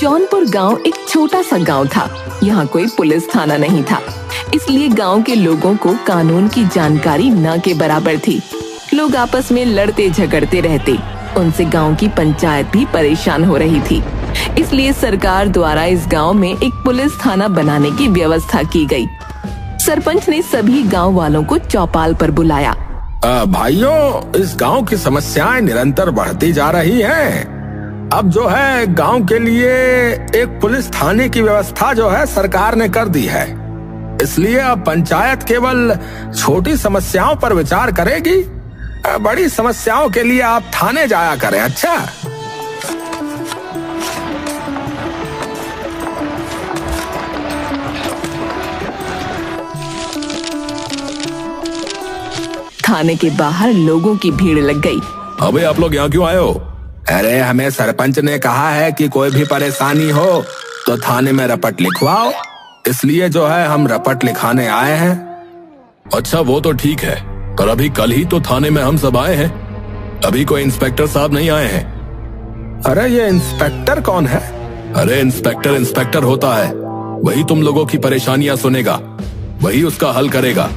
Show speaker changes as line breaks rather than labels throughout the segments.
जौनपुर गांव एक छोटा सा गांव था। यहाँ कोई पुलिस थाना नहीं था, इसलिए गांव के लोगों को कानून की जानकारी न के बराबर थी। लोग आपस में लड़ते झगड़ते रहते, उनसे गांव की पंचायत भी परेशान हो रही थी। इसलिए सरकार द्वारा इस गांव में एक पुलिस थाना बनाने की व्यवस्था की गई। सरपंच ने सभी गांव वालों को चौपाल पर बुलाया।
भाइयों, इस गांव की समस्याएं निरंतर बढ़ती जा रही हैं। अब जो है गांव के लिए एक पुलिस थाने की व्यवस्था जो है सरकार ने कर दी है। इसलिए अब पंचायत केवल छोटी समस्याओं पर विचार करेगी। बड़ी समस्याओं के लिए आप थाने जाया करें। अच्छा,
थाने के बाहर लोगों की भीड़ लग गई।
अबे आप लोग यहाँ क्यों आए हो? अरे हमें सरपंच ने कहा है कि कोई भी परेशानी हो तो थाने में रपट लिखवाओ, इसलिए जो है हम रपट लिखाने आए हैं।
अच्छा, वो तो ठीक है, पर अभी कल ही तो थाने में हम सब आए हैं। अभी कोई इंस्पेक्टर साहब नहीं आए हैं।
अरे ये इंस्पेक्टर कौन है?
अरे इंस्पेक्टर होता है, वही तुम लोगों की परेशानियां सुनेगा, वही उसका हल करेगा।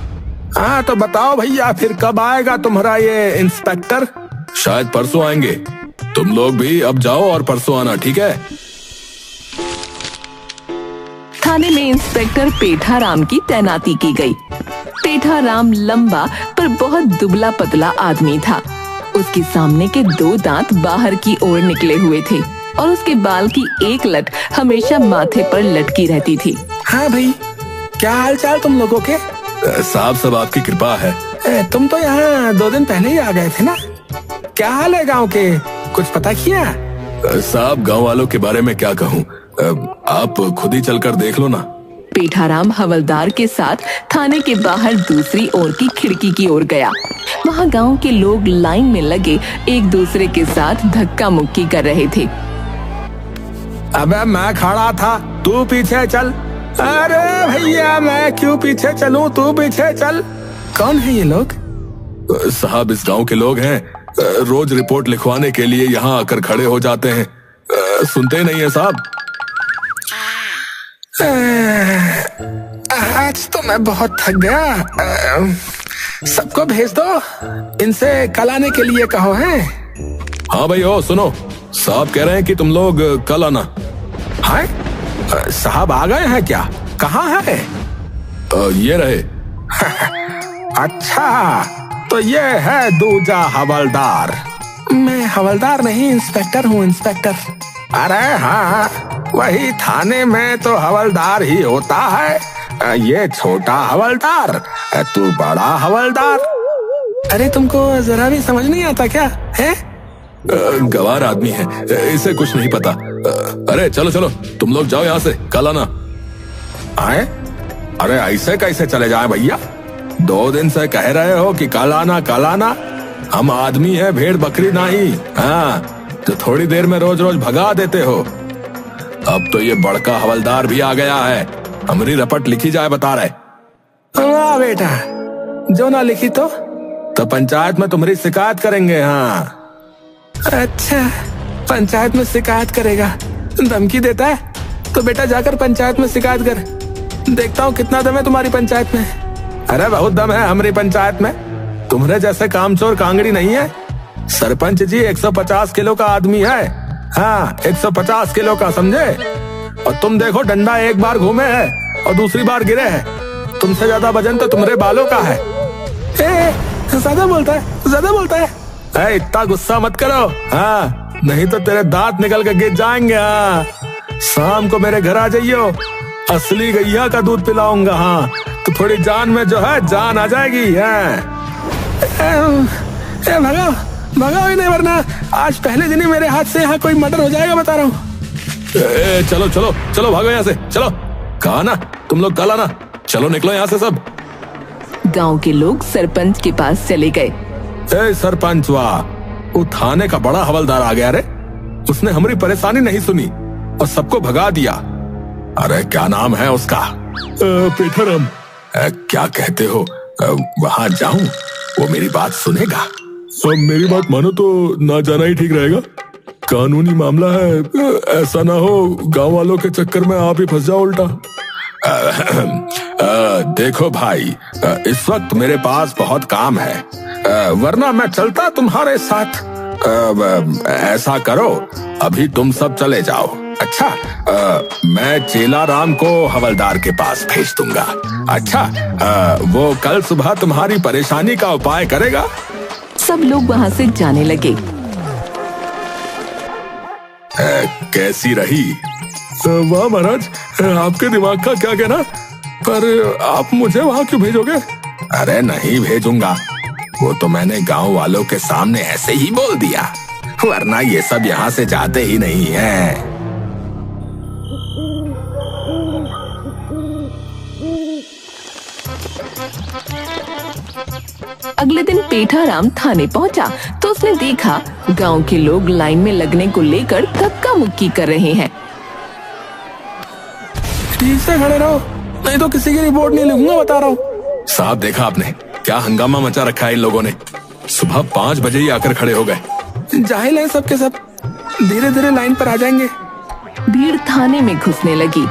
हाँ तो बताओ भैया, फिर कब आएगा तुम्हारा ये इंस्पेक्टर?
शायद परसों आएंगे। तुम लोग भी अब जाओ और परसों आना, ठीक है?
थाने में इंस्पेक्टर पेठाराम की तैनाती की गई। पेठाराम लंबा पर बहुत दुबला पतला आदमी था। उसके सामने के 2 दांत बाहर की ओर निकले हुए थे और उसके बाल की एक लट हमेशा माथे पर लटकी रहती थी।
हाँ भाई, क्या हाल चाल तुम लोगों के?
साहब सब आपकी कृपा है।
तुम तो यहाँ 2 दिन पहले ही आ गए थे ना? क्या हाल है गांव के, कुछ पता किया?
साहब, गांव वालों के बारे में क्या कहूँ, आप खुद ही चलकर देख लो ना।
पेठाराम हवलदार के साथ थाने के बाहर दूसरी ओर की खिड़की की ओर गया। वहाँ गांव के लोग लाइन में लगे एक दूसरे के साथ धक्का मुक्की कर रहे थे।
अबे मैं खड़ा था, तू पीछे चल। अरे भैया, मैं क्यों पीछे चलूं, तू पीछे चल। कौन है ये लोग?
साहब, इस गांव के लोग हैं, रोज रिपोर्ट लिखवाने के लिए यहाँ आकर खड़े हो जाते हैं। सुनते नहीं है साहब?
आज तो मैं बहुत थक गया। सबको भेज दो, इनसे कल आने के लिए कहो है।
हाँ भाई, ओ सुनो, साहब कह रहे हैं कि तुम लोग कल आना।
हाँ, साहब आ गए हैं क्या? कहाँ है?
ये रहे।
अच्छा, तो ये है दूजा हवलदार। मैं हवलदार नहीं, इंस्पेक्टर हूँ, इंस्पेक्टर। अरे हाँ, वही थाने में तो हवलदार ही होता है। ये छोटा हवलदार, तू बड़ा हवलदार। अरे तुमको जरा भी समझ नहीं आता क्या है?
गवार आदमी है, इसे कुछ नहीं पता। अरे चलो चलो, तुम लोग जाओ यहाँ से, कल आना।
आए? अरे ऐसे कैसे चले जाए भैया? 2 दिन से कह रहे हो कि कल आना कल आना। हम आदमी है, भेड़ बकरी नहीं। हाँ, तो थोड़ी देर में रोज रोज भगा देते हो।
अब तो ये बड़का हवलदार भी आ गया है, हमारी रपट लिखी जाए बता रहे।
वाह बेटा, जो ना लिखी तो पंचायत में तुम्हारी शिकायत करेंगे। हाँ, अच्छा, पंचायत में शिकायत करेगा? धमकी देता है? तो बेटा जाकर पंचायत में शिकायत कर, देखता हूँ कितना दम है तुम्हारी पंचायत में। अरे बहुत दम है हमारी पंचायत में, तुम्हारे जैसे कामचोर कांगड़ी नहीं है। सरपंच जी 150 किलो का आदमी है। हाँ, 150 किलो का, समझे? और तुम देखो, डंडा एक बार घूमे है और दूसरी बार गिरे है। तुमसे ज्यादा वजन तो तुम्हारे बालों का है। ज्यादा बोलता है, ज्यादा बोलता है। इतना गुस्सा मत करो, हाँ, नहीं तो तेरे दांत निकल के गिर जाएंगे। हाँ, शाम को मेरे घर आ जाइयो, असली गैया का दूध पिलाऊंगा। हाँ, तो थोड़ी जान में जो है जान आ जाएगी। भगाओ भगाओ इन्हें, वरना आज पहले दिन ही मेरे हाथ से यहाँ कोई मर्डर हो जाएगा, बता रहा हूँ।
चलो चलो चलो, भागो यहाँ से, चलो। कहा ना तुम लोग कल आना, चलो निकलो यहाँ से सब।
गांव के लोग सरपंच के पास चले गए।
सरपंच, वाह, वो थाने का बड़ा हवलदार आ गया रे। उसने हमारी परेशानी नहीं सुनी और सबको भगा दिया। अरे क्या नाम है उसका?
पेठाराम।
क्या कहते हो? वहाँ जाऊं? वो मेरी बात सुनेगा?
मेरी बात मानो तो ना जाना ही ठीक रहेगा। कानूनी मामला है, ऐसा ना हो गांव वालों के चक्कर में आप ही फंस जाओ उल्टा। देखो भाई, इस वक्त मेरे पास बहुत काम है, वरना मैं चलता तुम्हारे साथ। ऐसा करो, अभी तुम सब चले जाओ। अच्छा, मैं चेला राम को हवलदार के पास भेज दूंगा। अच्छा, वो कल सुबह तुम्हारी परेशानी का उपाय करेगा।
सब लोग वहाँ से जाने लगे।
कैसी रही? वाह महाराज, आपके दिमाग का क्या कहना, पर आप मुझे वहाँ क्यों भेजोगे? अरे नहीं भेजूंगा, वो तो मैंने गांव वालों के सामने ऐसे ही बोल दिया, वरना ये सब यहाँ से जाते ही नहीं है।
अगले दिन पेठाराम थाने पहुंचा तो उसने देखा गांव के लोग लाइन में लगने को लेकर धक्का मुक्की कर रहे हैं।
ठीक से खड़े रहो, नहीं तो किसी की रिपोर्ट नहीं लिखूंगा, बता रहा हूँ।
साहब देखा आपने क्या हंगामा मचा रखा है इन लोगों ने, सुबह 5 बजे ही आकर खड़े हो गए।
जाहिल है सबके सब, धीरे धीरे लाइन पर आ जाएंगे।
भीड़ थाने में घुसने लगी।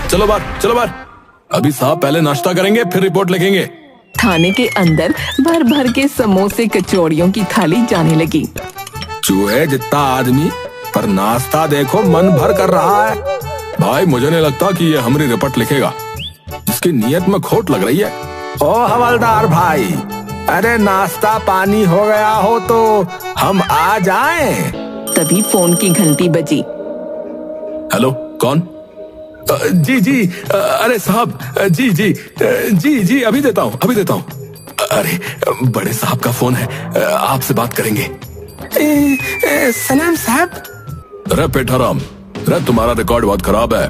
चलो बाहर, अभी साहब पहले नाश्ता करेंगे फिर रिपोर्ट लिखेंगे।
थाने के अंदर भर भर के समोसे कचौड़ियों की थाली जाने लगी।
चूहे जितना आदमी, पर नाश्ता देखो मन भर कर रहा है। भाई मुझे नहीं लगता कि ये हमारी रिपोर्ट लिखेगा, इसकी नीयत में खोट लग रही है।
ओ हवलदार भाई, अरे नाश्ता पानी हो गया हो तो हम आ जाएं।
तभी फोन की घंटी बजी।
हेलो, कौन? जी, अरे साहब, जी, अभी देता हूँ। अरे बड़े साहब का फोन है, आपसे बात करेंगे।
सलाम साहब।
अरे पेठाराम, अरे तुम्हारा रिकॉर्ड बहुत खराब है,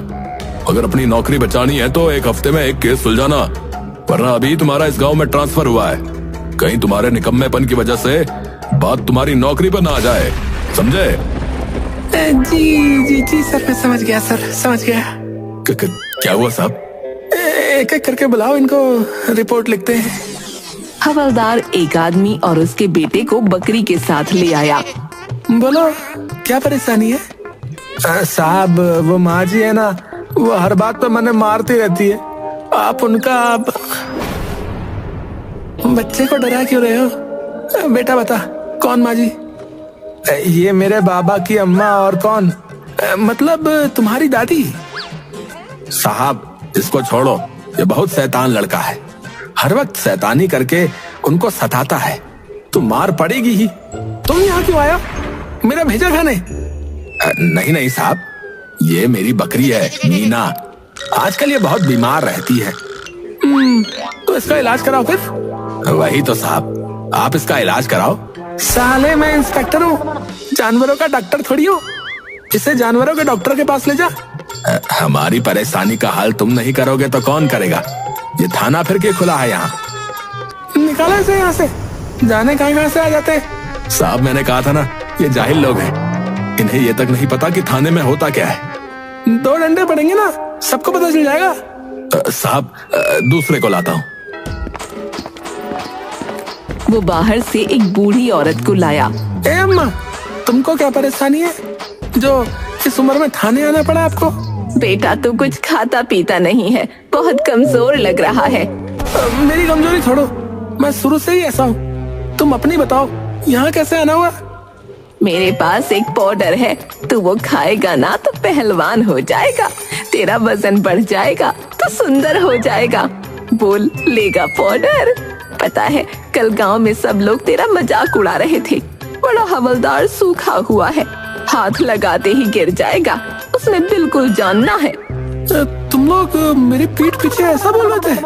अगर अपनी नौकरी बचानी है तो 1 हफ्ते में 1 केस सुलझाना, वरना अभी तुम्हारा इस गांव में ट्रांसफर हुआ है, कहीं तुम्हारे निकम्मेपन की वजह से बात तुम्हारी नौकरी पर ना आ जाए, समझे?
जी सर, मैं समझ गया सर, समझ गया।
क्या हुआ साहब?
एक एक करके बुलाओ इनको, रिपोर्ट लिखते हैं।
हवलदार एक आदमी और उसके बेटे को बकरी के साथ ले आया।
बोलो क्या परेशानी है? साहब वो माँ जी है ना, वो हर बात पे मैंने मारती रहती है, आप उनका बच्चे को डरा क्यों रहे हो? बेटा बता, कौन माँ जी? ये मेरे बाबा की अम्मा, और कौन? मतलब तुम्हारी दादी।
साहब इसको छोड़ो, ये बहुत शैतान लड़का है, हर वक्त शैतानी करके उनको सताता है, तो मार पड़ेगी ही।
तुम यहाँ क्यों आया, मेरा भेजा खाने?
नहीं साहब, ये मेरी बकरी है मीना, आजकल ये बहुत बीमार रहती है।
तो इसका इलाज कराओ फिर।
वही तो साहब, आप इसका इलाज कराओ।
साले मैं इंस्पेक्टर हूँ, जानवरों का डॉक्टर थोड़ी हूँ, इसे जानवरों के डॉक्टर के पास ले जा।
हमारी परेशानी का हल तुम नहीं करोगे तो कौन करेगा? ये थाना फिर के खुला है यहाँ,
निकालो इसे यहाँ से, जाने कहाँ से आ जाते।
साहब मैंने कहा था ना, ये जाहिल लोग हैं, इन्हें ये तक नहीं पता कि थाने में होता क्या है।
2 डंडे पड़ेंगे ना, सबको पता चल जाएगा।
साहब दूसरे को लाता हूँ।
वो बाहर से एक बूढ़ी औरत को लाया।
ए अम्मा, तुमको क्या परेशानी है जो इस उम्र में थाने आना पड़ा आपको?
बेटा तू कुछ खाता पीता नहीं है, बहुत कमजोर लग रहा है।
मेरी कमजोरी छोड़ो, मैं शुरू से ही ऐसा हूँ, तुम अपनी बताओ, यहाँ कैसे आना हुआ?
मेरे पास एक पाउडर है, तू वो खाएगा ना तो पहलवान हो जाएगा, तेरा वजन बढ़ जाएगा तो सुंदर हो जाएगा। बोल लेगा पाउडर? पता है कल गांव में सब लोग तेरा मजाक उड़ा रहे थे, बड़ा हवलदार सूखा हुआ है, हाथ लगाते ही गिर जाएगा, उसमें बिल्कुल जानना है।
तुम लोग मेरी पीठ पीछे ऐसा बोल रहे थे?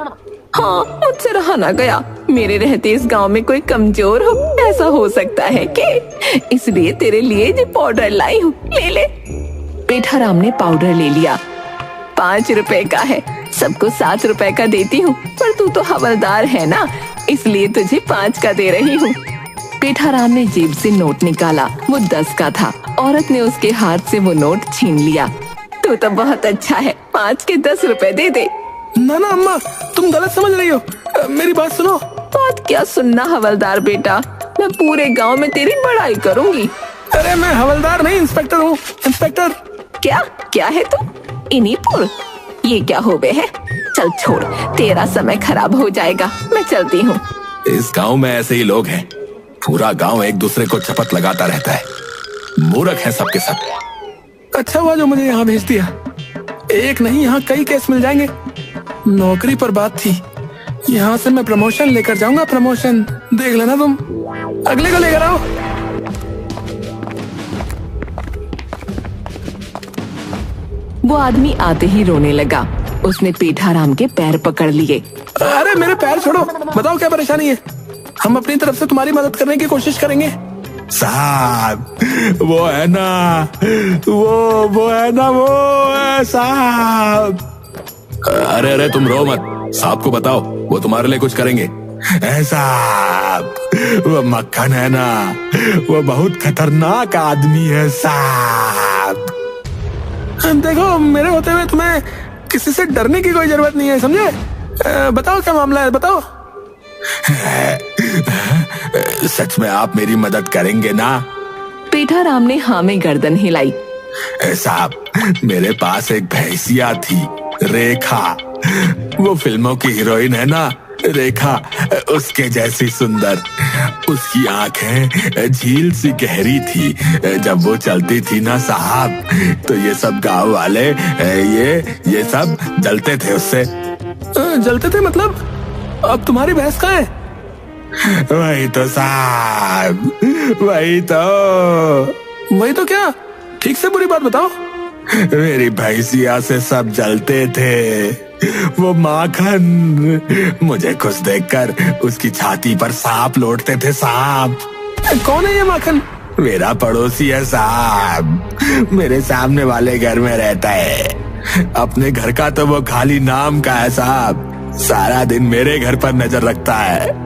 हाँ, मुझसे रहा ना गया, मेरे रहते इस गांव में कोई कमजोर हो, ऐसा हो सकता है कि? इसलिए तेरे लिए जो पाउडर लाई हूँ, ले ले। पेठाराम ने पाउडर ले लिया। 5 रुपए का है, सबको 7 रुपए का देती हूँ, पर तू तो हवलदार है ना, इसलिए तुझे 5 का दे रही हूँ। पेठाराम ने जेब से नोट निकाला, वो 10 का था। औरत ने उसके हाथ से वो नोट छीन लिया। तू तो बहुत अच्छा है, 5 के 10 रुपए दे दे।
ना ना अम्मा, तुम गलत समझ रही हो, मेरी बात सुनो।
बात क्या सुनना हवलदार बेटा, मैं पूरे गांव में तेरी बड़ाई करूंगी।
अरे मैं हवलदार नहीं, इंस्पेक्टर हूँ, इंस्पेक्टर।
क्या क्या है तू? इनीपुर? ये क्या हो गए है? चल छोड़, तेरा समय खराब हो जाएगा, मैं चलती हूँ।
इस गांव में ऐसे ही लोग हैं, पूरा गांव एक दूसरे को चपत लगाता रहता है, मूर्ख है सबके सब।
अच्छा हुआ जो मुझे यहाँ भेज दिया, एक नहीं यहाँ कई केस मिल जाएंगे। नौकरी पर बात थी, यहाँ से मैं प्रमोशन लेकर जाऊंगा, प्रमोशन देख लेना तुम। अगले को लेकर आओ।
वो आदमी आते ही रोने लगा। उसने पेठाराम के पैर पकड़ लिए।
अरे मेरे पैर छोड़ो, बताओ क्या परेशानी है, हम अपनी तरफ से तुम्हारी मदद करने की कोशिश करेंगे।
साहब वो है ना, वो है ना, वो है साहब। अरे अरे तुम रो मत, साहब को बताओ, वो तुम्हारे लिए कुछ करेंगे। साहब वो मक्खन है ना, वो बहुत खतरनाक आदमी है साहब।
देखो मेरे होते हुए तुम्हें किसी से डरने की कोई जरूरत नहीं है, समझे? बताओ क्या मामला है, बताओ।
सच में आप मेरी मदद करेंगे ना?
पेठाराम ने हाँ में गर्दन हिलाई।
साहब मेरे पास एक भैंसिया थी, रेखा, वो फिल्मों की हीरोइन है ना रेखा, उसके जैसी सुंदर। उसकी आंखें झील सी गहरी थी, जब वो चलती थी ना साहब, तो ये सब गांव वाले ये सब जलते थे उससे।
जलते थे मतलब? अब तुम्हारी भैंस कहाँ है?
वही तो साहब, वही तो
क्या? ठीक से बुरी बात बताओ।
मेरी भैंसिया से सब जलते थे, वो माखन। मुझे खुश देखकर उसकी छाती पर सांप लौटते थे सांप।
कौन है ये माखन?
मेरा पड़ोसी है साहब, मेरे सामने वाले घर में रहता है। अपने घर का तो वो खाली नाम का है साहब, सारा दिन मेरे घर पर नजर रखता है।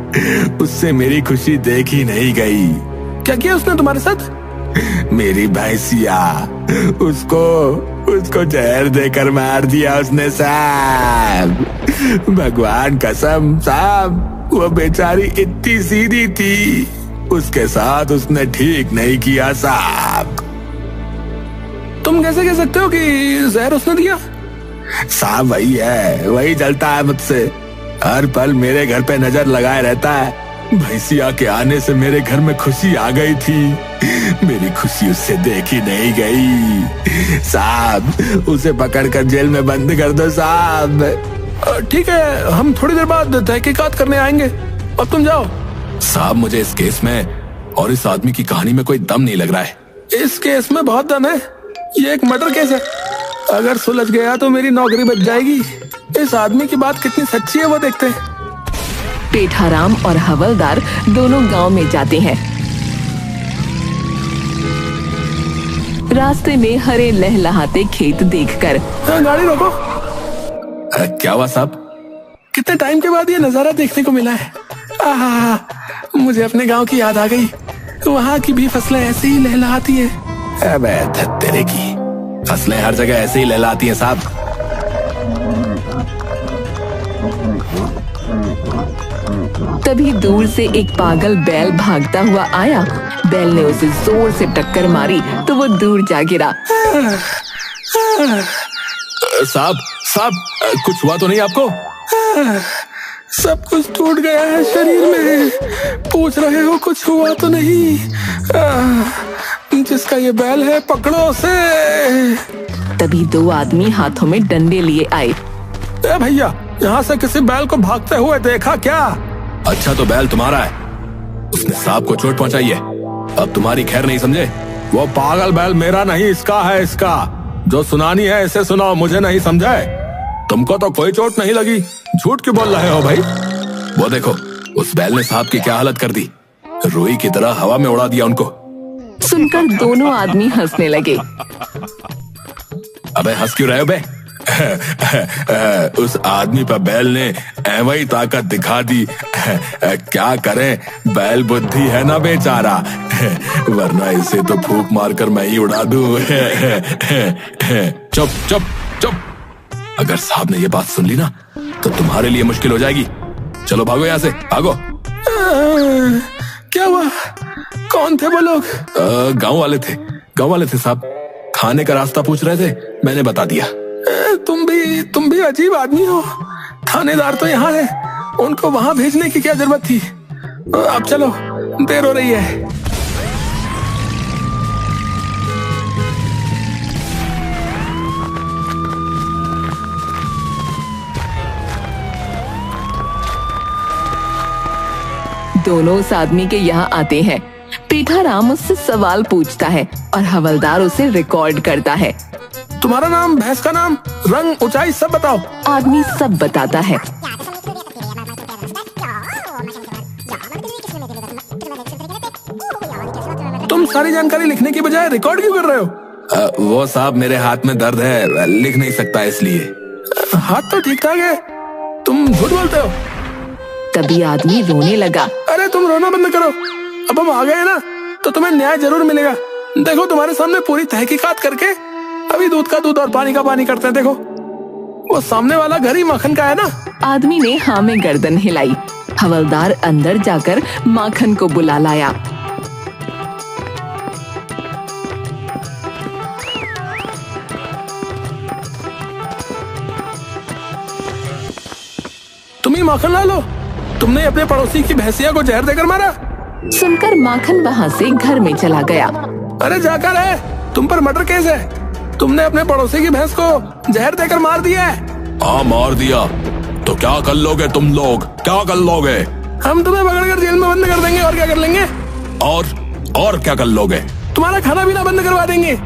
उससे मेरी खुशी देखी नहीं गई।
क्या किया उसने तुम्हारे साथ?
मेरी भैंसिया, उसको जहर देकर मार दिया उसने साहब। भगवान कसम साहब, वो बेचारी इतनी सीधी थी, उसके साथ उसने ठीक नहीं किया साहब।
तुम कैसे कह सकते हो कि जहर उसने दिया?
साहब वही है, वही जलता है मुझसे, हर पल मेरे घर पे नजर लगाए रहता है। भैंसिया के आने से मेरे घर में खुशी आ गई थी, मेरी खुशी उससे देखी नहीं गई साहब। उसे पकड़कर जेल में बंद कर दो साहब।
ठीक है, हम थोड़ी देर बाद तहकीकात करने आएंगे, अब तुम जाओ।
साहब मुझे इस केस में और इस आदमी की कहानी में कोई दम नहीं लग रहा है।
इस केस में बहुत दम है, ये एक मर्डर केस है, अगर सुलझ गया तो मेरी नौकरी बच जाएगी। इस आदमी की बात कितनी सच्ची है वो देखते हैं।
पेठाराम और हवलदार दोनों गांव में जाते हैं। रास्ते में हरे लहलहाते खेत देखकर
गाड़ी रोको।
क्या हुआ साहब?
कितने टाइम के बाद ये नजारा देखने को मिला है। मुझे अपने गांव की याद आ गई, वहाँ की भी फसलें ऐसे ही लहलहाती हैं।
अबे तेरे की फसलें हर जगह ऐसे ही लहलहाती हैं साहब।
तभी दूर से एक पागल बैल भागता हुआ आया। बैल ने उसे जोर से टक्कर मारी तो वो दूर जा गिरा।
साहब कुछ हुआ तो नहीं आपको?
सब कुछ टूट गया है शरीर में, पूछ रहे हो कुछ हुआ तो नहीं? जिसका ये बैल है पकड़ो उसे।
तभी दो आदमी हाथों में डंडे लिए आए।
भैया, यहाँ से किसी बैल को भागते हुए देखा क्या?
अच्छा तो बैल तुम्हारा है, उसने सांप को चोट पहुंचाई है, अब तुम्हारी खैर नहीं समझे? वो पागल बैल मेरा नहीं, इसका है, इसका। जो सुनानी है इसे सुनाओ, मुझे नहीं समझे? तुमको तो कोई चोट नहीं लगी, झूठ क्यों बोल रहे हो भाई? वो देखो उस बैल ने सांप की क्या हालत कर दी, रुई की तरह हवा में उड़ा दिया उनको।
सुनकर दोनों आदमी हंसने लगे।
अबे हंस क्यों रहे हो बे? उस आदमी पर बैल ने ऐवही ताकत दिखा दी। क्या करें, बैल बुद्धि है ना बेचारा, वरना इसे तो फूंक मारकर मैं ही उड़ा दूं। चुप चुप चुप, अगर साहब ने ये बात सुन ली ना तो तुम्हारे लिए मुश्किल हो जाएगी। चलो भागो यहाँ से, भागो।
क्या हुआ? कौन थे वो लोग?
गांव वाले थे साहब। थाने का रास्ता पूछ रहे थे, मैंने बता दिया।
तुम भी अजीब आदमी हो। थानेदार तो यहाँ है, उनको वहां भेजने की क्या जरूरत थी? अब चलो, देर हो रही है।
दोनों उस आदमी के यहाँ आते हैं। पेठाराम उससे सवाल पूछता है और हवलदार उसे रिकॉर्ड करता है।
तुम्हारा नाम, भैंस का नाम, रंग, ऊंचाई सब बताओ।
आदमी सब बताता है।
तुम सारी जानकारी लिखने की बजाय रिकॉर्ड क्यों कर रहे हो?
वो साहब मेरे हाथ में दर्द है, लिख नहीं सकता इसलिए।
हाथ तो ठीक ठाक है, तुम झूठ बोलते हो।
तभी आदमी रोने लगा।
अरे तुम रोना बंद करो, अब हम आ गए ना तो तुम्हें न्याय जरूर मिलेगा। देखो तुम्हारे सामने पूरी तहकीकात करके अभी दूध का दूध और पानी का पानी करते हैं। देखो वो सामने वाला घर ही माखन का है ना।
आदमी ने हाँ में गर्दन हिलाई। हवलदार अंदर जाकर माखन को बुला लाया।
तुम ही माखन ला लो, तुमने अपने पड़ोसी की भैंसिया को जहर देकर मारा।
सुनकर माखन वहाँ से घर में चला गया।
अरे जाकर है, तुम पर मर्डर केस है। तुमने अपने पड़ोसी की भैंस को जहर देकर मार दिया है।
हाँ मार दिया, तो क्या कर लोगे तुम लोग, क्या कर लोगे?
हम तुम्हें पकड़कर जेल में बंद कर देंगे। और क्या कर लेंगे?
और क्या कर लोगे?
तुम्हारा खाना पीना बंद करवा देंगे।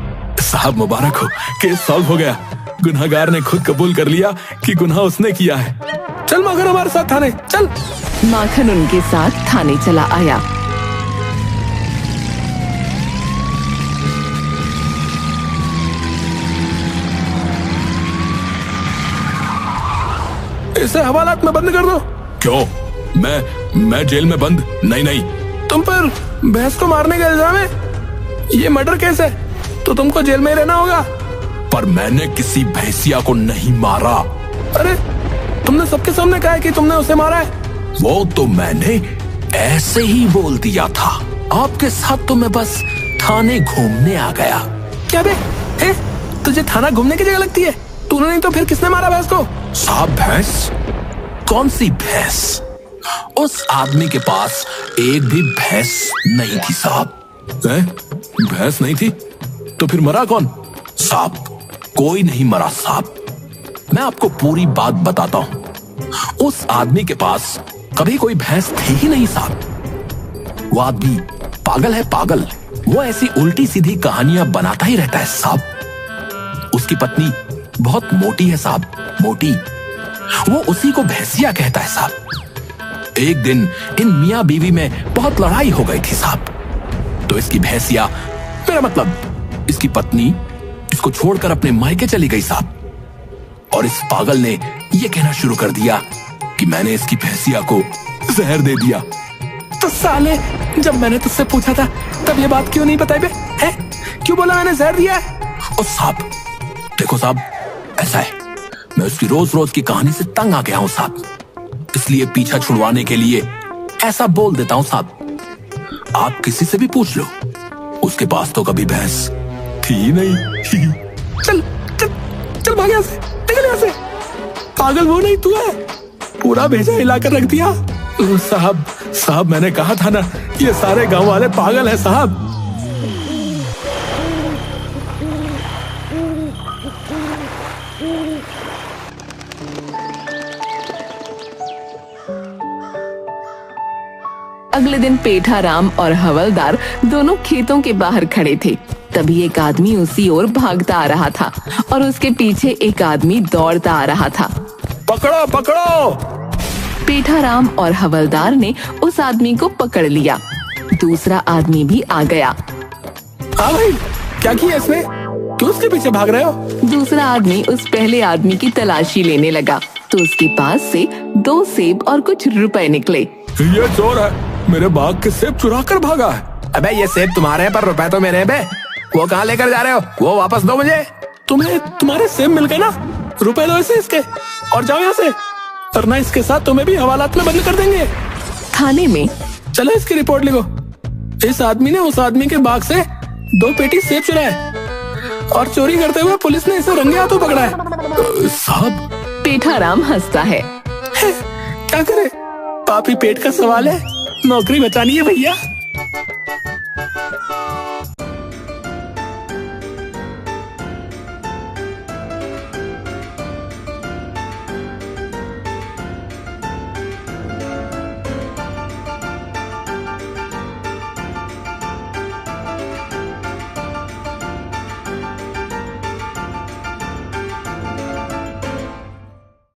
साहब मुबारक हो, केस सॉल्व हो गया। गुनहगार ने खुद कबूल कर लिया कि गुनाह उसने किया है।
चल माखन हमारे साथ थाने चल।
माखन उनके साथ थाने चला आया।
इसे हवालात में बंद कर दो।
क्यों? मैं जेल में बंद? नहीं।
तुम पर भैंस को मारने का इल्जाम है, ये मर्डर केस है, तो तुमको जेल में ही रहना होगा।
पर मैंने किसी भैंसिया को नहीं मारा।
अरे तुमने सबके सामने कहा है कि तुमने उसे मारा है।
वो तो मैंने ऐसे ही बोल दिया था। आपके साथ तो मैं बस थाने घूमने आ गया।
क्या बे? तुझे थाना घूमने की जगह लगती है? तूने नहीं तो फिर किसने मारा भैंस को?
साहब भैंस? कौन सी भैंस? उस आदमी के पास एक भी भैंस नहीं थी साहब।
भैंस नहीं थी तो फिर मरा कौन?
साहब कोई नहीं मरा साहब, मैं आपको पूरी बात बताता हूं। उस आदमी के पास कभी कोई भैंस थी ही नहीं साहब। वो आदमी पागल है, पागल। वो ऐसी उल्टी सीधी कहानियां बनाता ही रहता है साहब। उसकी पत्नी बहुत मोटी है साहब, मोटी। वो उसी को भैंसिया कहता है साहब। एक दिन इन मियां बीवी में बहुत लड़ाई हो गई थी साहब। तो इसकी भैंसिया, मेरा मतलब इसकी पत्नी, इसको छोड़कर अपने मायके चली गई साहब। और इस पागल ने यह कहना शुरू कर दिया कि मैंने इसकी भैंसिया को जहर दे दिया।
तो साले, जब मैंने तुझसे पूछा था तब ये बात क्यों नहीं बताई बे? क्यों बोला मैंने जहर दिया है?
और साहब देखो साहब, ऐसा है, मैं उसकी रोज रोज की कहानी से तंग आ गया हूं साहब, इसलिए पीछा छुड़वाने के लिए ऐसा बोल देता हूं साहब। आप किसी से भी पूछ लो, उसके पास तो कभी भैंस थी नहीं।
चल चल चल भाग यहाँ से, निकल यहाँ से। पागल वो नहीं तू है, पूरा भेजा हिलाकर रख दिया। साहब मैंने कहा था ना, ये सारे गांव वाले पागल हैं साहब।
अगले दिन पेठाराम और हवलदार दोनों खेतों के बाहर खड़े थे। तभी एक आदमी उसी ओर भागता आ रहा था और उसके पीछे एक आदमी दौड़ता आ रहा था।
पकड़ो पकड़ो!
पेठाराम और हवलदार ने उस आदमी को पकड़ लिया। दूसरा आदमी भी आ गया।
हाँ भाई, क्या किया इसने? क्यों उसके पीछे भाग रहे हो?
दूसरा आदमी उस पहले आदमी की तलाशी लेने लगा तो उसके पास से 2 सेब और कुछ रुपए निकले।
ये चोर है, मेरे बाग के सेब चुरा कर भागा है। अबे ये सेब तुम्हारे हैं पर रुपए तो मेरे हैं बे। वो कहाँ लेकर जा रहे हो? वो वापस दो मुझे। तुम्हें तुम्हारे सेब मिल गए ना, रुपए लो इसे इसके और जाओ यहाँ से, वरना इसके साथ तुम्हें भी हवालात में बंद कर देंगे।
थाने में
चलो इसकी रिपोर्ट लिखो। इस आदमी ने उस आदमी के बाग से 2 पेटी सेब चुराए और चोरी करते हुए पुलिस ने इसे रंगे हाथों पकड़ा है।
साहब,
पेठाराम हंसता है।
क्या करे, पापी पेट का सवाल है, नौकरी बचानी है भैया।